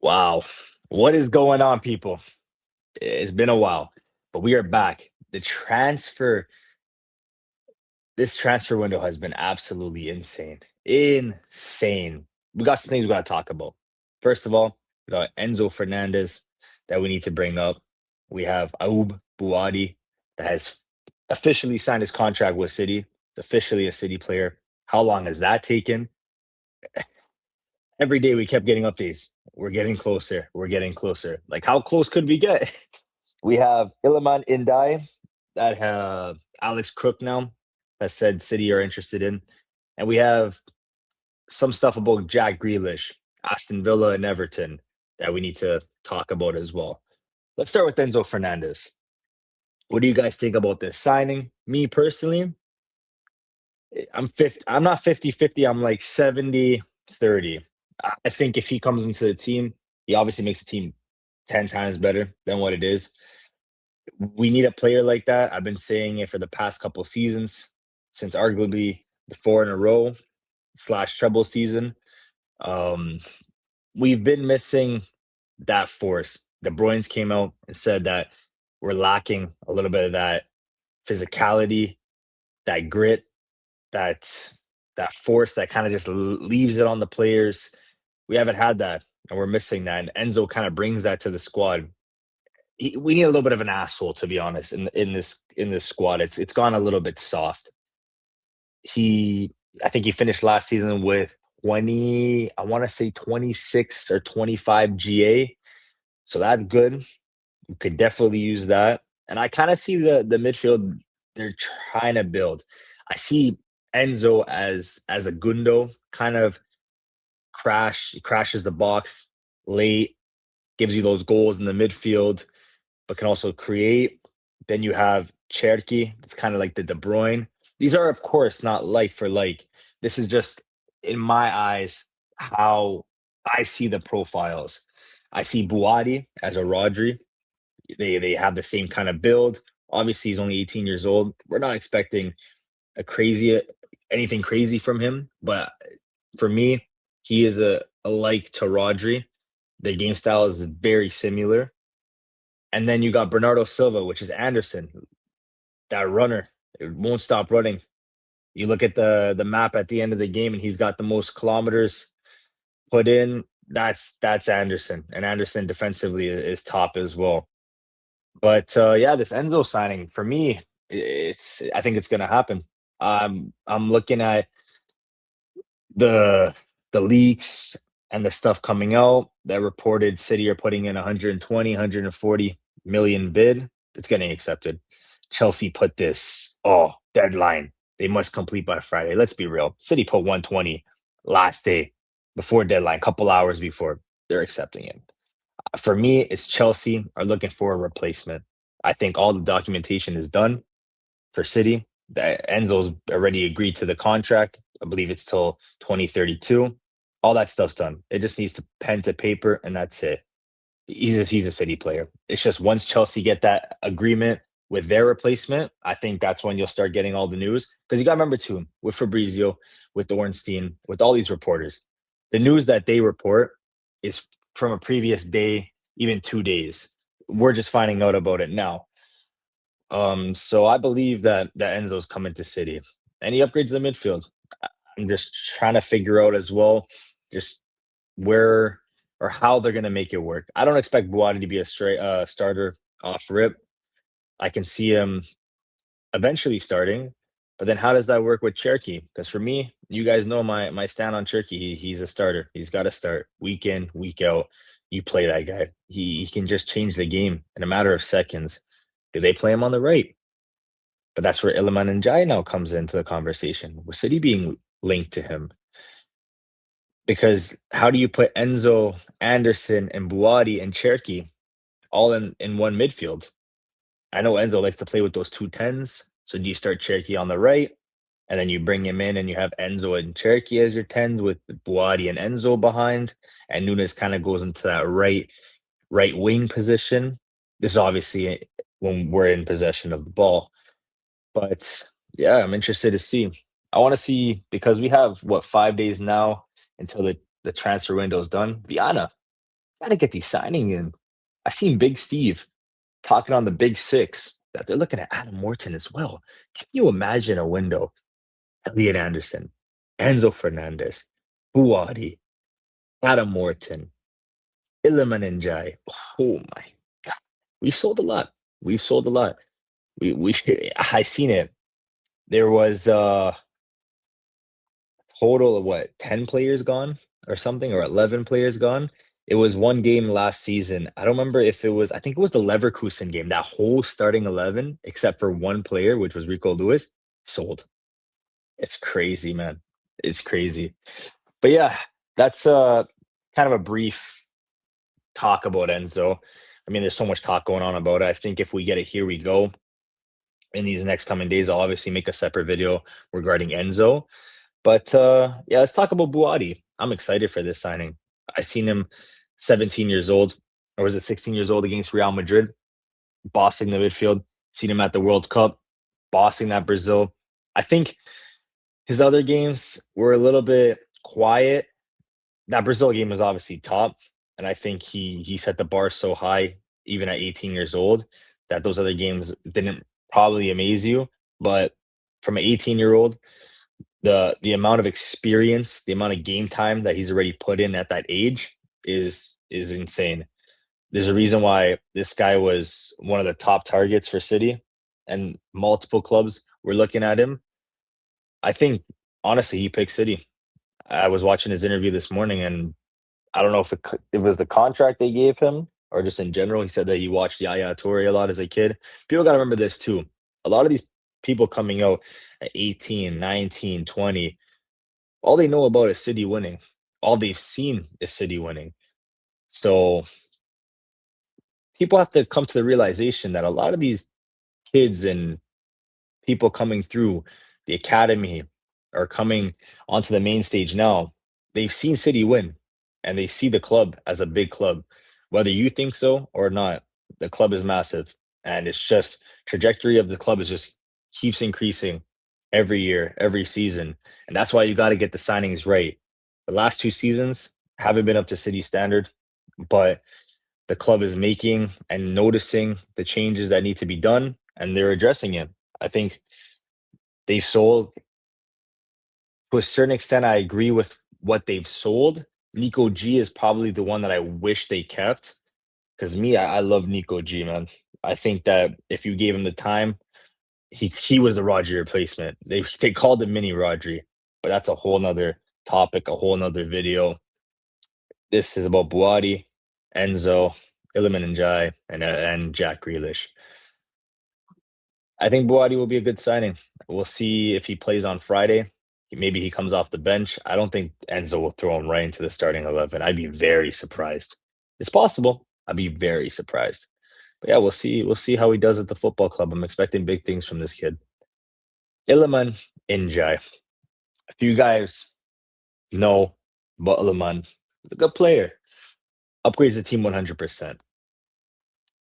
Wow. What is going on, people? It's been a while, but we are back. This transfer window has been absolutely insane. Insane. We got some things we got to talk about. First of all, we got Enzo Fernandez that we need to bring up. We have Ayyoub Bouaddi that has officially signed his contract with City. It's officially a City player. How long has that taken? Every day we kept getting updates. We're getting closer. We're getting closer. Like, how close could we get? We have Iliman Ndiaye that Alex Crook now has said City are interested in. And we have some stuff about Jack Grealish, Aston Villa, and Everton that we need to talk about as well. Let's start with Enzo Fernandez. What do you guys think about this signing? Me personally, I'm 50. I'm not 50-50. I'm like 70-30. I think if he comes into the team, he obviously makes the team 10 times better than what it is. We need a player like that. I've been saying it for the past couple seasons, since arguably the four in a row slash treble season. Um, we've been missing that force. De Bruyne's came out and said that we're lacking a little bit of that physicality, that grit, that that force that kind of just leaves it on the players. We haven't had that, and we're missing that. And Enzo kind of brings that to the squad. We need a little bit of an asshole, to be honest, in this squad. It's gone a little bit soft. He, I think he finished last season with 20. I want to say 26 or 25 GA. So that's good. You could definitely use that. And I kind of see the midfield they're trying to build. I see Enzo as a Gundo, kind of crashes the box late, gives you those goals in the midfield, but can also create. Then you have Cherky. It's kind of like the De Bruyne. These are, of course, not like for like. This is just, in my eyes, how I see the profiles. I see Bouaddi as a Rodri. They have the same kind of build. Obviously, he's only 18 years old. We're not expecting a crazy anything crazy from him, but for me, he is a like to Rodri. Their game style is very similar. And then you got Bernardo Silva, which is Anderson, that runner. It won't stop running. You look at the map at the end of the game, and he's got the most kilometers put in. That's Anderson, and Anderson defensively is top as well. But yeah, this Enzo signing for me, it's I think it's gonna happen. I'm looking at the the leaks and the stuff coming out that reported City are putting in 120, 140 million bid. It's getting accepted. Chelsea put this deadline. They must complete by Friday. Let's be real. City put 120 last day before deadline, couple hours before. They're accepting it. For me, it's Chelsea are looking for a replacement. I think all the documentation is done for City. Enzo's already agreed to the contract. I believe it's till 2032. All that stuff's done. It just needs to pen to paper, and that's it. He's a City player. It's just once Chelsea get that agreement with their replacement, I think that's when you'll start getting all the news. Because you got to remember too, with Fabrizio, with Ornstein, with all these reporters, the news that they report is from a previous day, even 2 days. We're just finding out about it now. So I believe that Enzo's coming to City. Any upgrades in the midfield? I'm just trying to figure out as well, just where or how they're gonna make it work. I don't expect Bouaddi to be a straight starter off rip. I can see him eventually starting, but then how does that work with Cherky? Because for me, you guys know my stand on Cherky. He's a starter. He's got to start week in, week out. You play that guy. He can just change the game in a matter of seconds. Do they play him on the right? But that's where Iliman and Jai now comes into the conversation, with City being linked to him. Because how do you put Enzo, Anderson, and Buadi and Cherky all in one midfield? I know Enzo likes to play with those two tens. So do you start Cherky on the right, and then you bring him in and you have Enzo and Cherky as your tens with Buadi and Enzo behind, and Nunes kind of goes into that right wing position. This is obviously when we're in possession of the ball. But yeah, I'm interested to see. I want to see because we have what 5 days now until the transfer window is done. Viana, Gotta get these signing in. I seen Big Steve talking on the Big Six that they're looking at Adam Morton as well. Can you imagine a window? Elliot Anderson, Enzo Fernandez, Bouaddi, Adam Morton, Iliman Ndiaye. Oh my god. We sold a lot. We've sold a lot. We I seen it. There was total of what, 10 players gone or something, or 11 players gone. It was one game last season. I don't remember if it was, I think it was the Leverkusen game. That whole starting 11, except for one player, which was Rico Lewis, sold. It's crazy, man. It's crazy. But yeah, that's kind of a brief talk about Enzo. I mean, there's so much talk going on about it. I think if we get it, here we go. In these next coming days, I'll obviously make a separate video regarding Enzo. But yeah, let's talk about Bouaddi. I'm excited for this signing. I seen him 17 years old, or was it 16 years old against Real Madrid, bossing the midfield. Seen him at the World Cup, bossing that Brazil. I think his other games were a little bit quiet. That Brazil game was obviously top, and I think he set the bar so high, even at 18 years old, that those other games didn't probably amaze you. But from an 18-year-old, the amount of experience, the amount of game time that he's already put in at that age is insane. There's a reason why this guy was one of the top targets for City, and multiple clubs were looking at him. I think honestly, he picked City. I was watching his interview this morning, and I don't know if it was the contract they gave him or just in general. He said that he watched Yaya Toure a lot as a kid. People got to remember this too. A lot of these people coming out at 18, 19, 20, all they know about is City winning. All they've seen is City winning. So people have to come to the realization that a lot of these kids and people coming through the academy are coming onto the main stage now. They've seen City win, and they see the club as a big club. Whether you think so or not, the club is massive, and it's just trajectory of the club is just keeps increasing every year, every season, and that's why you got to get the signings right. The last two seasons haven't been up to City standard, but the club is making and noticing the changes that need to be done, and they're addressing it. I think they sold to a certain extent. I agree with what they've sold. Nico G is probably the one that I wish they kept, because me, I love Nico G, man. I think that if you gave him the time, he was the Rodri replacement. They called him mini Rodri, but that's a whole nother topic, a whole nother video. This is about Bouaddi, Enzo, Iliman Ndiaye, and Jack Grealish. I think Bouaddi will be a good signing. We'll see if he plays on Friday. Maybe he comes off the bench. I don't think Enzo will throw him right into the starting 11. I'd be very surprised. It's possible. I'd be very surprised. But yeah, we'll see. We'll see how he does at the football club. I'm expecting big things from this kid. Iliman Ndiaye. A few guys know about Iliman. He's a good player. Upgrades the team 100%.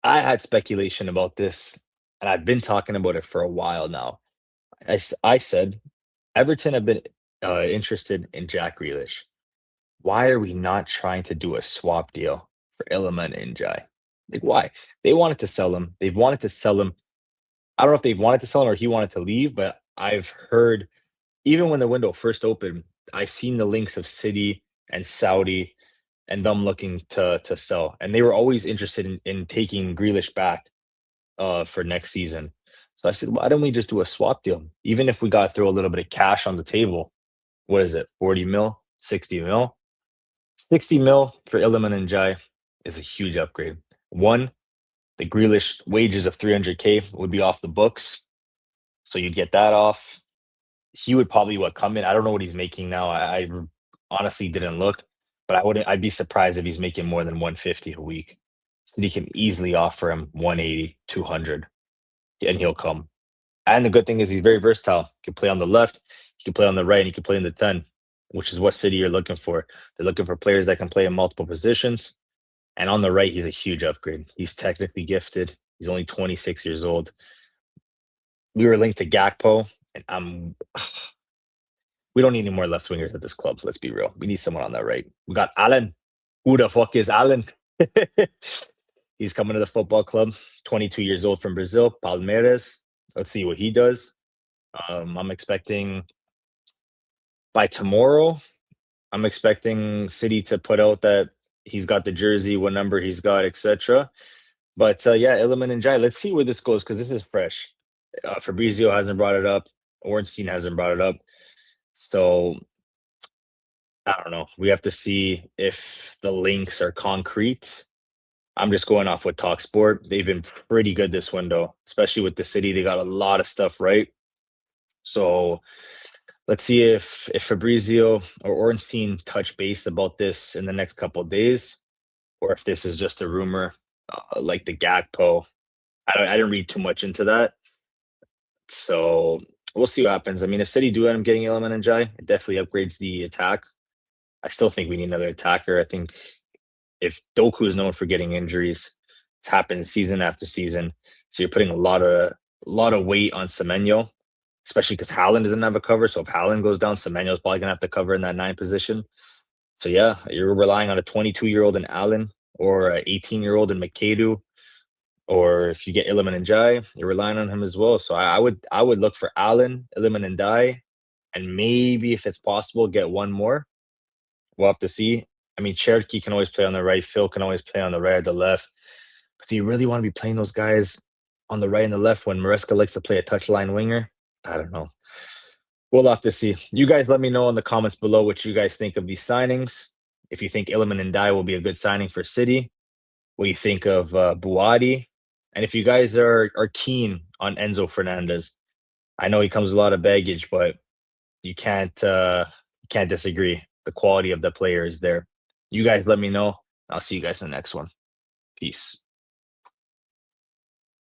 I had speculation about this, and I've been talking about it for a while now. I said Everton have been interested in Jack Grealish. Why are we not trying to do a swap deal for Iliman Ndiaye? Like, why? They wanted to sell him. They've wanted to sell him. I don't know if they've wanted to sell him or he wanted to leave, but I've heard even when the window first opened, I seen the links of City and Saudi and them looking to sell, and they were always interested in taking Grealish back for next season. So I said, why don't we just do a swap deal? Even if we got to throw a little bit of cash on the table, what is it, 40 mil, 60 mil? 60 mil for Iliman and Jai is a huge upgrade. One, the Grealish wages of 300K would be off the books. So you'd get that off. He would probably come in. I don't know what he's making now. I honestly didn't look, but I'd be surprised if he's making more than 150 a week. So he can easily offer him 180, 200, and he'll come. And the good thing is he's very versatile. He can play on the left, he can play on the right, and he can play in the 10, which is what City are looking for. They're looking for players that can play in multiple positions. And on the right, he's a huge upgrade. He's technically gifted. He's only 26 years old. We were linked to Gakpo, and we don't need any more left wingers at this club. Let's be real. We need someone on that right. We got Allen. Who the fuck is Allen? He's coming to the football club, 22 years old from Brazil, Palmeiras. Let's see what he does. I'm expecting by tomorrow, I'm expecting City to put out that he's got the jersey, what number he's got, etc. But yeah, Iliman and Jai, let's see where this goes because this is fresh. Fabrizio hasn't brought it up. Ornstein hasn't brought it up. So I don't know. We have to see if the links are concrete. I'm just going off with Talksport. They've been pretty good this window, especially with the City. They got a lot of stuff right. So let's see if Fabrizio or Ornstein touch base about this in the next couple of days, or if this is just a rumor, like the Gakpo. I didn't read too much into that, so we'll see what happens. I mean, if City do end up getting Iliman and Jai, it definitely upgrades the attack. I still think we need another attacker. I think if Doku is known for getting injuries, it's happened season after season. So you're putting a lot of weight on Semenyo, especially because Haaland doesn't have a cover. So if Haaland goes down, Semenyo's probably gonna have to cover in that 9 position. So yeah, you're relying on a 22-year-old in Allen or an 18-year-old in McAdoo, or if you get Iliman and Jai, you're relying on him as well. So I would look for Allen, Iliman and Jai, and maybe if it's possible, get one more. We'll have to see. I mean, Cherokee can always play on the right. Phil can always play on the right or the left. But do you really want to be playing those guys on the right and the left when Maresca likes to play a touchline winger? I don't know. We'll have to see. You guys let me know in the comments below what you guys think of these signings. If you think Iliman and Dye will be a good signing for City, what you think of Bouaddi, and if you guys are keen on Enzo Fernandez. I know he comes with a lot of baggage, but you can't disagree. The quality of the player is there. You guys let me know. I'll see you guys in the next one. Peace.